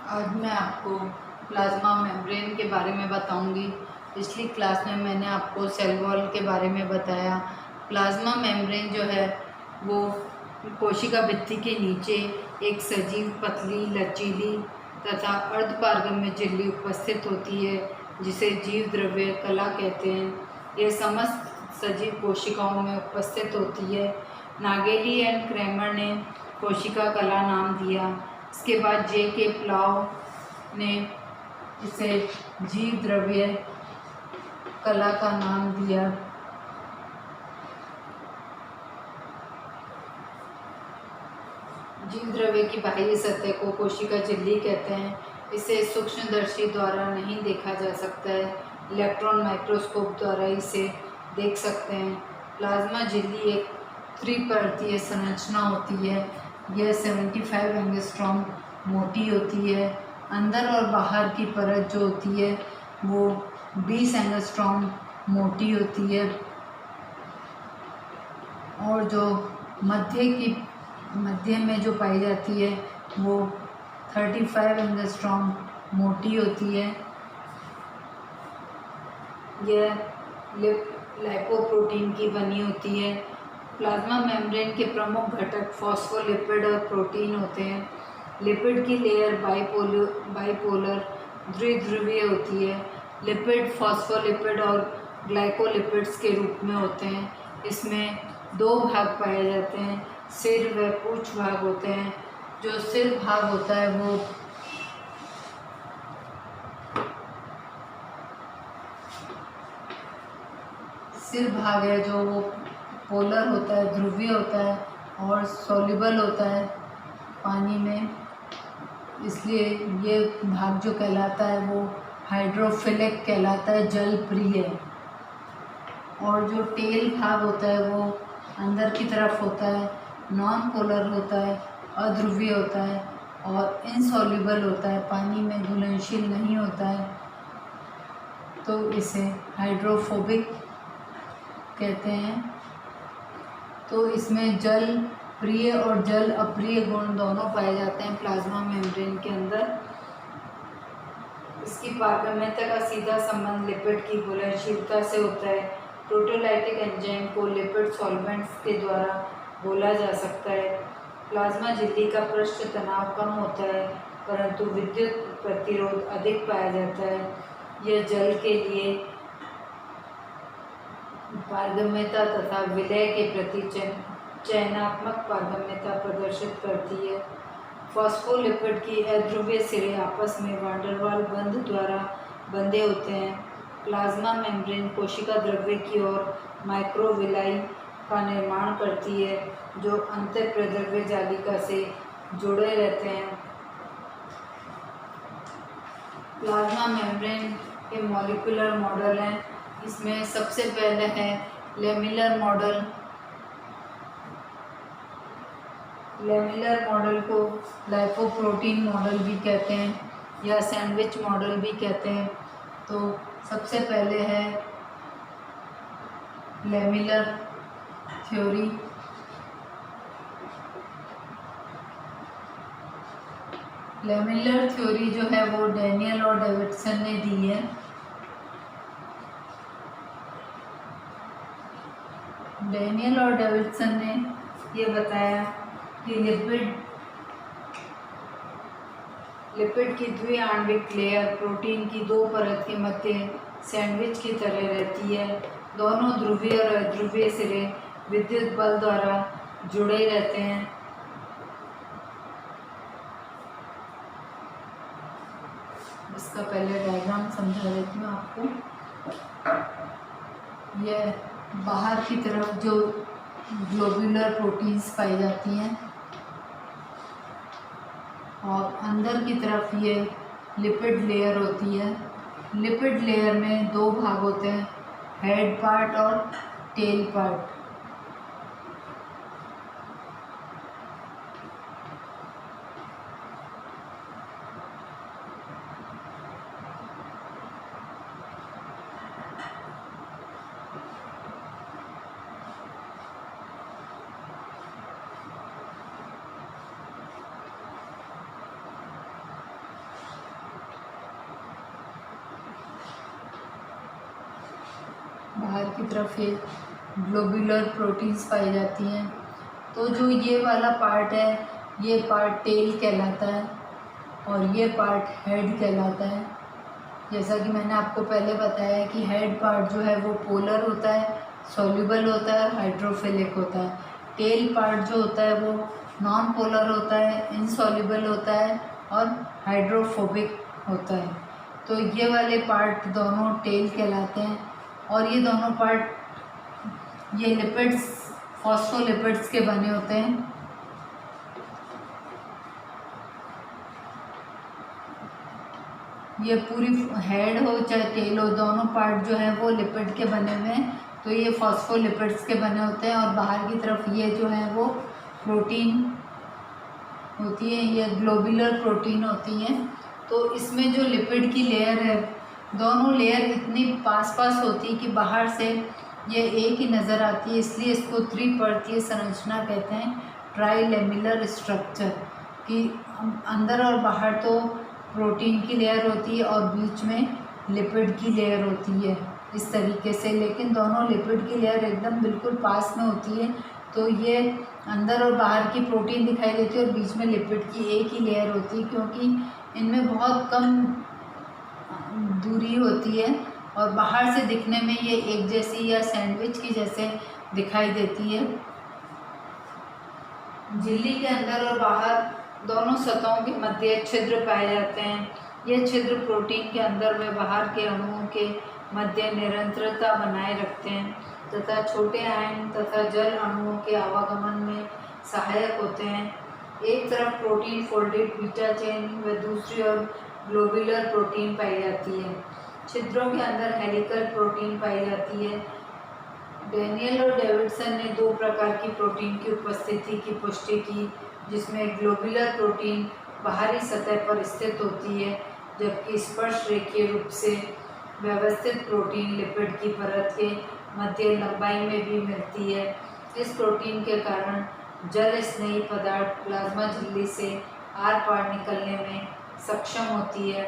आज मैं आपको प्लाज्मा मेम्ब्रेन के बारे में बताऊंगी। पिछली क्लास में मैंने आपको सेल वॉल के बारे में बताया। प्लाज्मा मेम्ब्रेन जो है वो कोशिका भित्ति के नीचे एक सजीव, पतली, लचीली तथा अर्धपारगम्य झिल्ली उपस्थित होती है, जिसे जीव द्रव्य कला कहते हैं। यह समस्त सजीव कोशिकाओं में उपस्थित होती है। नागेली एंड क्रेमर ने कोशिका कला नाम दिया। इसके बाद J.K. प्लाव ने इसे जीव द्रव्य कला का नाम दिया। जीव द्रव्य की बाह्य सतह को कोशिका झिल्ली कहते हैं। इसे सूक्ष्मदर्शी द्वारा नहीं देखा जा सकता है, इलेक्ट्रॉन माइक्रोस्कोप द्वारा इसे देख सकते हैं। प्लाज्मा झिल्ली एक त्रिपर्तीय संरचना होती है। यह 75 एंगस्ट्रॉम मोटी होती है। अंदर और बाहर की परत जो होती है वो 20 एंगस्ट्रॉम मोटी होती है, और जो मध्य में जो पाई जाती है वो 35 एंगस्ट्रॉम मोटी होती है। यह लाइपोप्रोटीन की बनी होती है। प्लाज्मा मेम्ब्रेन के प्रमुख घटक फॉस्फोलिपिड और प्रोटीन होते हैं। लिपिड की लेयर बाइपोलर द्विध्रुवीय होती है। लिपिड फॉस्फोलिपिड और ग्लाइकोलिपिड्स के रूप में होते हैं। इसमें दो भाग पाए जाते हैं, सिर व पूंछ भाग होते हैं। जो सिर भाग होता है वो सिर भाग है जो वो पोलर होता है, ध्रुवीय होता है और सॉल्युबल होता है पानी में, इसलिए ये भाग जो कहलाता है वो हाइड्रोफिलिक कहलाता है, जल प्रिय। और जो टेल भाग होता है वो अंदर की तरफ होता है, नॉन पोलर होता है, अध्रुवीय होता है और इनसॉल्युबल होता है, पानी में घुलनशील नहीं होता है, तो इसे हाइड्रोफोबिक कहते हैं। तो इसमें जल प्रिय और जल अप्रिय गुण दोनों पाए जाते हैं प्लाज्मा मेम्ब्रेन के अंदर। इसकी पारगम्यता का सीधा संबंध लिपिड की घुलनशीलता से होता है। प्रोटीयोलाइटिक एंजाइम को लिपिड सॉल्वेंट्स के द्वारा घोला जा सकता है। प्लाज्मा झिल्ली का पृष्ठ तनाव कम होता है, परंतु विद्युत प्रतिरोध अधिक पाया जाता है। यह जल के लिए पारगम्यता तथा विलय के प्रति चयनात्मक पारगम्यता प्रदर्शित करती है। फॉस्फोलिपिड की अध्रुवीय सिरे आपस में वान डेर वाल बंध द्वारा बंधे होते हैं। प्लाज्मा मेम्ब्रेन कोशिका द्रव्य की ओर माइक्रोविलाई का निर्माण करती है, जो अंतःप्रद्रव्य जालिका से जुड़े रहते हैं। प्लाज्मा मेम्ब्रेन के मॉलिक्यूलर मॉडल हैं। इसमें सबसे पहले है लेमिलर मॉडल। लेमिलर मॉडल को लाइपोप्रोटीन मॉडल भी कहते हैं या सैंडविच मॉडल भी कहते हैं। तो सबसे पहले है लेमिलर थ्योरी। लेमिलर थ्योरी जो है वो डैनियल और डेविडसन ने दी है। डैनियल और डेविडसन ने ये बताया कि लिपिड की द्विआण्विक लेयर प्रोटीन की दो परत के मध्य सैंडविच की तरह रहती है। दोनों ध्रुवीय और अध्रुवीय सिरे विद्युत बल द्वारा जुड़े रहते हैं। इसका पहले डायग्राम समझा देती हूँ आपको। यह बाहर की तरफ जो ग्लोब्यूलर प्रोटीन्स पाई जाती हैं और अंदर की तरफ ये लिपिड लेयर होती है। लिपिड लेयर में दो भाग होते हैं, हेड पार्ट और टेल पार्ट। बाहर की तरफ ये ग्लोब्यूलर प्रोटीन्स पाई जाती हैं। तो जो ये वाला पार्ट है, ये पार्ट टेल कहलाता है और ये पार्ट हेड कहलाता है। जैसा कि मैंने आपको पहले बताया कि हेड पार्ट जो है वो पोलर होता है, सॉल्युबल होता है, हाइड्रोफिलिक होता है। टेल पार्ट जो होता है वो नॉन पोलर होता है, इनसॉल्युबल होता है और हाइड्रोफोबिक होता है। तो ये वाले पार्ट दोनों टेल कहलाते हैं और ये दोनों पार्ट ये लिपिड्स, फॉस्फोलिपिड्स के बने होते हैं। ये पूरी हेड हो चाहे टेल हो, दोनों पार्ट जो है वो लिपिड के बने हुए हैं। तो ये फॉस्फोलिपिड्स के बने होते हैं और बाहर की तरफ ये जो है वो प्रोटीन होती है, ये ग्लोबुलर प्रोटीन होती हैं। तो इसमें जो लिपिड की लेयर है, दोनों लेयर इतनी पास पास होती है कि बाहर से ये एक ही नज़र आती है, इसलिए इसको त्रिपर्तीय संरचना कहते हैं, ट्राइलेमिलर स्ट्रक्चर। कि अंदर और बाहर तो प्रोटीन की लेयर होती है और बीच में लिपिड की लेयर होती है इस तरीके से, लेकिन दोनों लिपिड की लेयर एकदम बिल्कुल पास में होती है। तो ये अंदर और बाहर की प्रोटीन दिखाई देती है और बीच में लिपिड की एक ही लेयर होती है, क्योंकि इनमें बहुत कम दूरी होती है और बाहर से दिखने में ये एक जैसी या सैंडविच की जैसे दिखाई देती है। झिल्ली के अंदर और बाहर दोनों सतहों के मध्य छिद्र पाए जाते हैं। ये छिद्र प्रोटीन के अंदर व बाहर के अणुओं के मध्य निरंतरता बनाए रखते हैं तथा छोटे आयन तथा जल अणुओं के आवागमन में सहायक होते हैं। एक तरफ प्रोटीन फोल्डेड बीटा चेन व दूसरी ओर ग्लोबुलर प्रोटीन पाई जाती है। छिद्रों के अंदर हेलिकल प्रोटीन पाई जाती है। डेनियल और डेविडसन ने दो प्रकार की प्रोटीन की उपस्थिति की पुष्टि की, जिसमें ग्लोबुलर प्रोटीन बाहरी सतह पर स्थित होती है, जबकि स्पर्श रेखीय रूप से व्यवस्थित प्रोटीन लिपिड की परत के मध्य लंबाई में भी मिलती है। इस प्रोटीन के कारण जल स्नेही पदार्थ प्लाज्मा झिल्ली से आर पार निकलने में सक्षम होती है।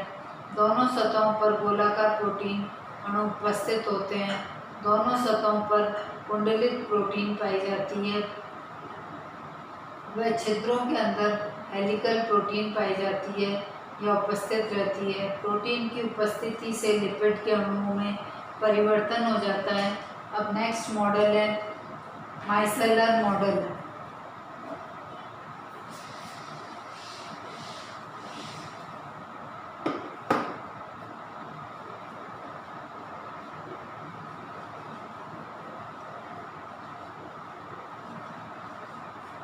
दोनों सतहों पर गोलाकार प्रोटीन अणु उपस्थित होते हैं। दोनों सतहों पर कुंडलित प्रोटीन पाई जाती है वह छिद्रों के अंदर हेलिकल प्रोटीन पाई जाती है या उपस्थित रहती है। प्रोटीन की उपस्थिति से लिपिड के अणुओं में परिवर्तन हो जाता है। अब नेक्स्ट मॉडल है माइसेलर मॉडल।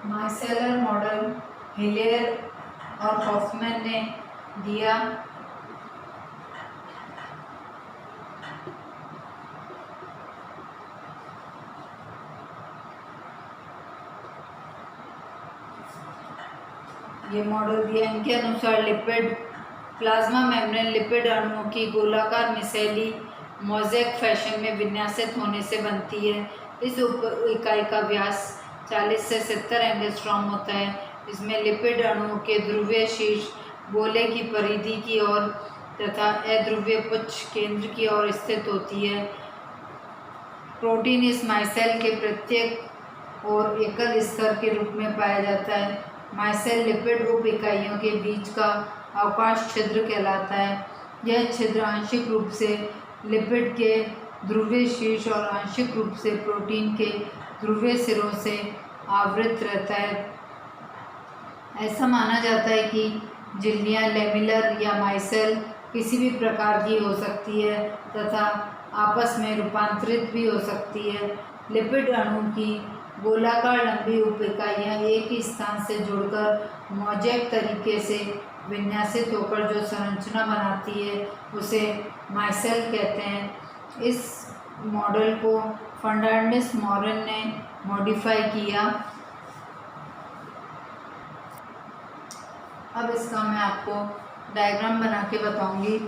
माइसेलर मॉडल हिलेर और हॉफमैन ने दिया। ये मॉडल दिया, इनके अनुसार लिपिड प्लाज्मा मेम्ब्रेन लिपिड अणुओं की गोलाकार मिसेली मोज़ेक फैशन में विन्यासित होने से बनती है। इस इकाई का व्यास 40 से 70 एंगस्ट्रॉम होता है। इसमें लिपिड अणुओं के ध्रुवीय शीर्ष गोले की परिधि की ओर तथा अध्रुवीय पुच्छ केंद्र की ओर स्थित होती है। प्रोटीन इस माइसेल के प्रत्येक और एकल स्तर के रूप में पाया जाता है। माइसेल लिपिड उप इकाइयों के बीच का अवकाश छिद्र कहलाता है। यह छिद्र आंशिक रूप से लिपिड के ध्रुवीय शीर्ष और आंशिक रूप से प्रोटीन के ध्रुवीय सिरों से आवृत रहता है। ऐसा माना जाता है कि झिल्लियाँ लेमिलर या माइसेल किसी भी प्रकार की हो सकती है तथा आपस में रूपांतरित भी हो सकती है। लिपिड अणु की गोलाकार लंबी उप इकाइयाँ एक ही स्थान से जुड़कर मोज़ेक तरीके से विन्यासित होकर जो संरचना बनाती है उसे माइसेल कहते हैं। इस मॉडल को फर्नांडिस मॉरन ने मॉडिफाई किया। अब इसका मैं आपको डायग्राम बना के बताऊंगी।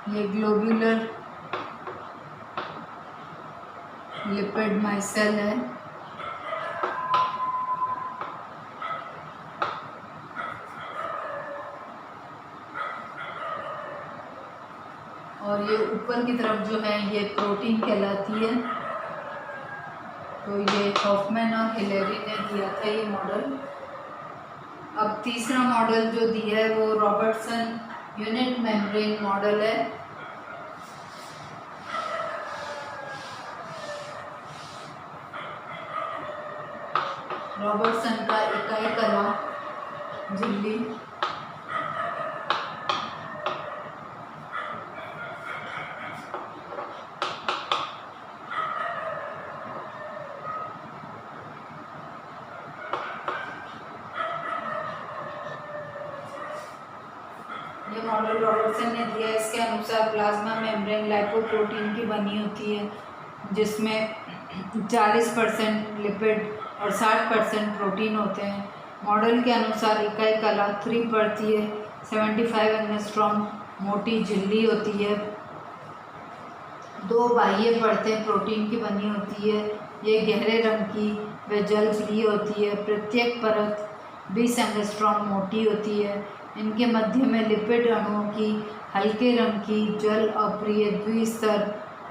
ये ग्लोब्यूलर लिपिड माइसेल है। और ये ऊपर की तरफ जो है ये प्रोटीन कहलाती है। तो ये हॉफमैन और हिलेरी ने दिया था ये मॉडल। अब तीसरा मॉडल जो दिया है वो रॉबर्टसन यूनिट मेम्ब्रेन मॉडल है। रॉबर्टसन का इकाई कला झिल्ली। ये मॉडल रॉबर्टसन ने दिया है। इसके अनुसार प्लाज्मा मेम्ब्रेन लाइपोप्रोटीन की बनी होती है, जिसमें 40% लिपिड और 60% प्रोटीन होते हैं। मॉडल के अनुसार इकाई कला 3 परतीय 75 एंगस्ट्रॉम मोटी झिल्ली होती है। 2 बाह्य परतें प्रोटीन की बनी होती है। ये गहरे रंग की व जल प्रिय होती है। प्रत्येक परत 20 एंगस्ट्रॉम मोटी होती है। इनके मध्य में लिपिड अणुओं की हल्के रंग की जल अप्रिय द्विस्तर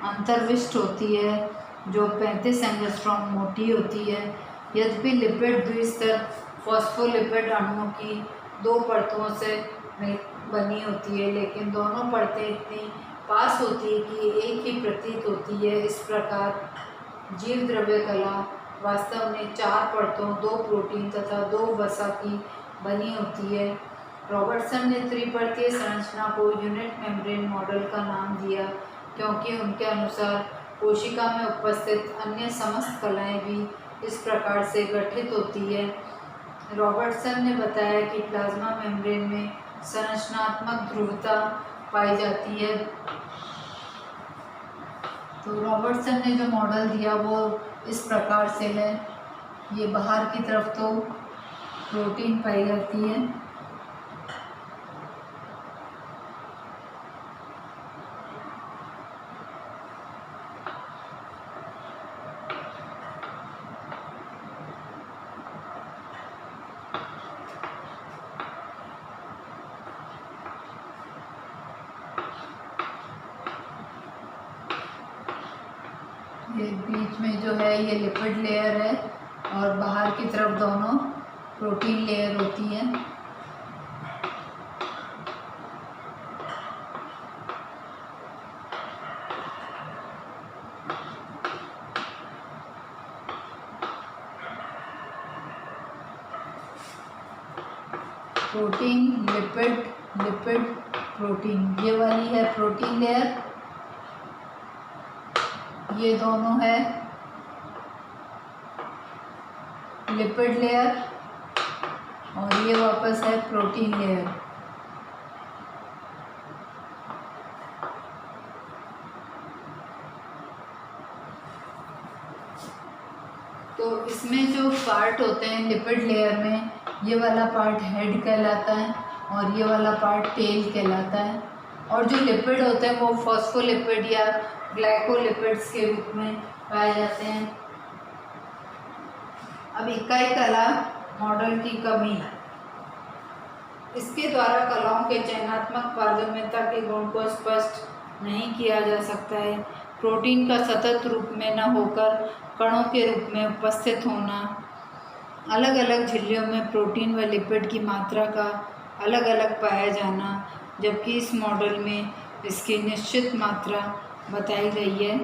अंतर्विष्ट होती है, जो 35 एंगस्ट्रॉम मोटी होती है। यद्यपि लिपिड द्विस्तर फॉस्फोलिपिड अणुओं की 2 परतों से बनी होती है, लेकिन दोनों परतें इतनी पास होती है कि एक ही प्रतीत होती है। इस प्रकार जीव द्रव्य कला वास्तव में 4 परतों, 2 प्रोटीन तथा 2 वसा की बनी होती है। रॉबर्टसन ने त्रिपर्तीय संरचना को यूनिट मेम्ब्रेन मॉडल का नाम दिया, क्योंकि उनके अनुसार कोशिका में उपस्थित अन्य समस्त कलाएं भी इस प्रकार से गठित होती है। रॉबर्टसन ने बताया कि प्लाज्मा मेम्ब्रेन में संरचनात्मक ध्रुवता पाई जाती है। तो रॉबर्टसन ने जो मॉडल दिया वो इस प्रकार से है। ये बाहर की तरफ तो प्रोटीन पाई जाती है, ये बीच में जो है ये लिपिड लेयर है और बाहर की तरफ दोनों प्रोटीन लेयर होती है। प्रोटीन, लिपिड, लिपिड, प्रोटीन, ये वाली है प्रोटीन लेयर। ये दोनों है लिपिड लेयर और ये वापस है प्रोटीन लेयर। तो इसमें जो पार्ट होते हैं लिपिड लेयर में, ये वाला पार्ट हेड कहलाता है और ये वाला पार्ट टेल कहलाता है। और जो लिपिड होते हैं वो फॉस्फोलिपिड या ग्लाइकोलिपिड्स के रूप में पाए जाते हैं। अब इकाई कला मॉडल की कमी। इसके द्वारा कलाओं के चयनात्मक पारगम्यता के गुण को स्पष्ट नहीं किया जा सकता है। प्रोटीन का सतत रूप में न होकर कणों के रूप में उपस्थित होना, अलग अलग झिल्लियों में प्रोटीन व लिपिड की मात्रा का अलग अलग पाया जाना, जबकि इस मॉडल में इसकी निश्चित मात्रा बताई गई है।